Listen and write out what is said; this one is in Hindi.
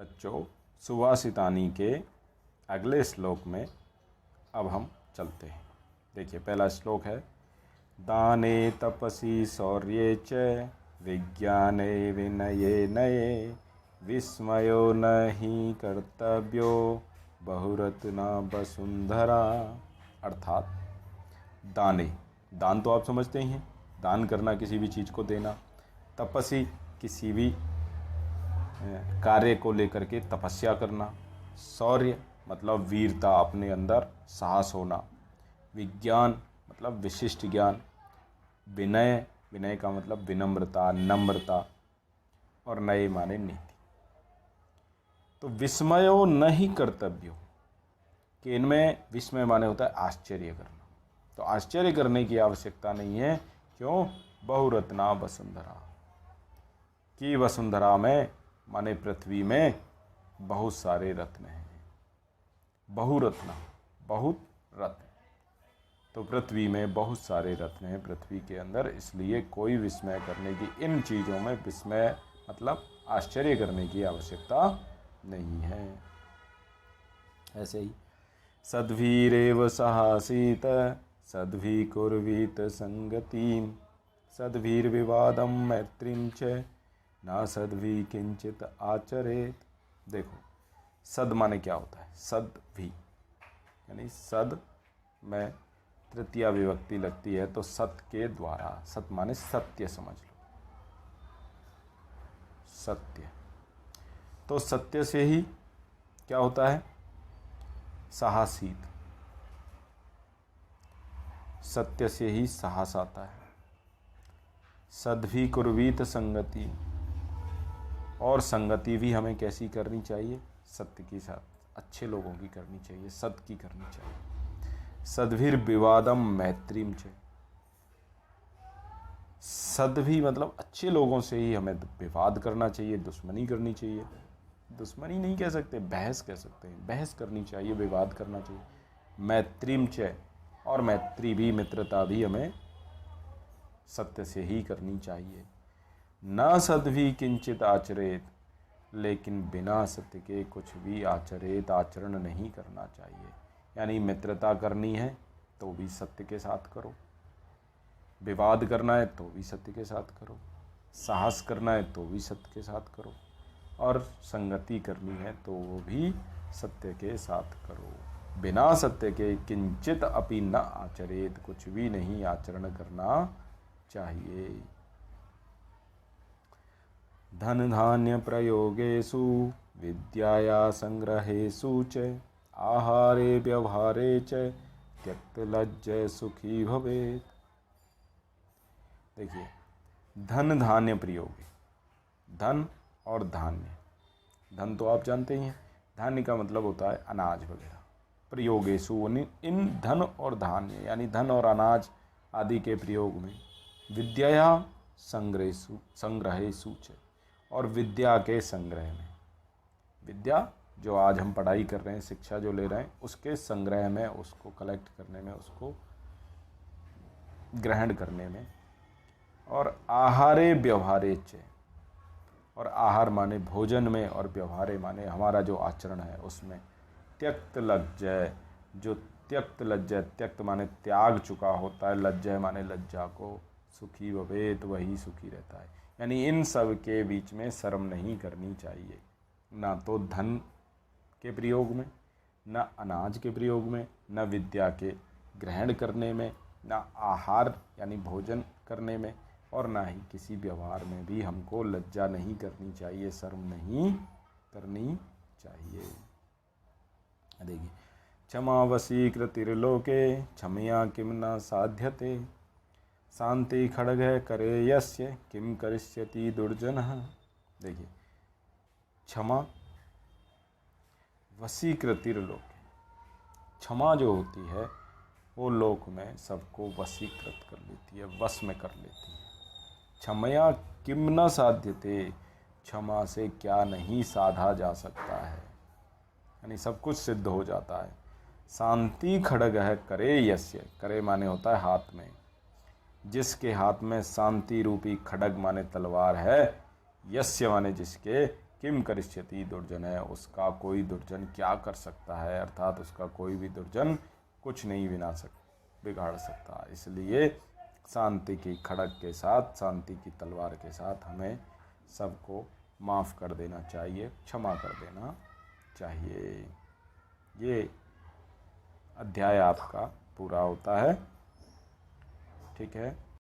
बच्चों, सुभाषितानी के अगले श्लोक में अब हम चलते हैं। देखिए, पहला श्लोक है, दाने तपसि शौर्ये च विज्ञाने विनये नये विस्मयो नहि कर्तव्यो बहुरत्ना वसुंधरा। अर्थात दाने, दान तो आप समझते ही हैं, दान करना, किसी भी चीज़ को देना। तपस्वी, किसी भी कार्य को लेकर के तपस्या करना। शौर्य मतलब वीरता, अपने अंदर साहस होना। विज्ञान मतलब विशिष्ट ज्ञान। विनय, विनय का मतलब विनम्रता, नम्रता। और नए माने नीति। तो विस्मयो नहीं कर्तव्यो, कि इनमें विस्मय माने होता है आश्चर्य करना। तो आश्चर्य करने की आवश्यकता नहीं है। क्यों? बहुरत्ना वसुंधरा, कि वसुंधरा में माने पृथ्वी में बहुत सारे रत्न हैं। बहुरत्ना, बहुत रत्न, तो पृथ्वी में बहुत सारे रत्न हैं पृथ्वी के अंदर। इसलिए कोई विस्मय करने की, इन चीज़ों में विस्मय मतलब आश्चर्य करने की आवश्यकता नहीं है। ऐसे ही सद्भिरेव सहासीत सद्भि कुर्वीत संगतिम सद्भिर्विवादम मैत्रीम च ना सद्भि किंचित आचरेत। देखो, सद माने क्या होता है? सद्भि यानी सद में तृतीया विभक्ति लगती है, तो सत्य के द्वारा। सत्य माने सत्य, समझ लो, सत्य। तो सत्य से ही क्या होता है? साहसीत, सत्य से ही साहस आता है। सद्भि कुर्वीत संगति, और संगति भी हमें कैसी करनी चाहिए? सत्य के साथ, अच्छे लोगों की करनी चाहिए, सत्य की करनी चाहिए। सद्भिर विवादम मैत्रीम च, सद्भि मतलब अच्छे लोगों से ही हमें विवाद करना चाहिए, दुश्मनी करनी चाहिए। दुश्मनी नहीं कह सकते, बहस कह सकते हैं। बहस करनी चाहिए, विवाद करना चाहिए। मैत्रीम च, और मैत्री भी, मित्रता भी हमें सत्य से ही करनी चाहिए। न सद्भि किंचित आचरेत, लेकिन बिना सत्य के कुछ भी आचरेत, आचरण नहीं करना चाहिए। यानी मित्रता करनी है तो भी सत्य के साथ करो, विवाद करना है तो भी सत्य के साथ करो, साहस करना है तो भी सत्य के साथ करो, और संगति करनी है तो वो भी सत्य के साथ करो। बिना सत्य के किंचित अपि न आचरेत, कुछ भी नहीं आचरण करना चाहिए। धन धान्य प्रयोगेषु विद्याया संग्रहेषु च आहारे व्यवहारे च त्यक्त लज्जय सुखी भवेत्। देखिए, धन धान्य प्रयोग, धन और धान्य। धन तो आप जानते ही हैं, धान्य का मतलब होता है अनाज वगैरह। प्रयोगेषु, इन धन और धान्य यानी धन और अनाज आदि के प्रयोग में। विद्या संग्रहेषु च, और विद्या के संग्रह में। विद्या जो आज हम पढ़ाई कर रहे हैं, शिक्षा जो ले रहे हैं, उसके संग्रह में, उसको कलेक्ट करने में, उसको ग्रहण करने में। और आहारे व्यवहारे च, और आहार माने भोजन में, और व्यवहारे माने हमारा जो आचरण है उसमें। त्यक्त लज्जय, जो त्यक्त लज्जय, त्यक्त माने त्याग चुका होता है, लज्जय माने लज्जा को, सुखी भवेत, वही सुखी रहता है। यानी इन सब के बीच में शर्म नहीं करनी चाहिए। ना तो धन के प्रयोग में, ना अनाज के प्रयोग में, ना विद्या के ग्रहण करने में, ना आहार यानी भोजन करने में, और ना ही किसी व्यवहार में भी हमको लज्जा नहीं करनी चाहिए, शर्म नहीं करनी चाहिए। देखिए, क्षमा वशीकृतिर्लोके क्षमया किम न साध्यते शांति खड्ग करे यस्य किम करिष्यति दुर्जनः। देखिए, क्षमा वशीकृतिर्लोके, क्षमा जो होती है वो लोक में सबको वशीकृत कर लेती है, वश में कर लेती है। क्षमया किम न साध्यते, क्षमा से क्या नहीं साधा जा सकता है, यानी सब कुछ सिद्ध हो जाता है। शांति खड्ग है करे यस्य, करे माने होता है हाथ में, जिसके हाथ में शांति रूपी खड्ग माने तलवार है, यस्य माने जिसके, किम करिष्यति दुर्जन है, उसका कोई दुर्जन क्या कर सकता है, अर्थात उसका कोई भी दुर्जन कुछ नहीं बिगाड़ सकता। इसलिए शांति की खड़ग के साथ, शांति की तलवार के साथ हमें सबको माफ़ कर देना चाहिए, क्षमा कर देना चाहिए। ये अध्याय आपका पूरा होता है। ठीक है।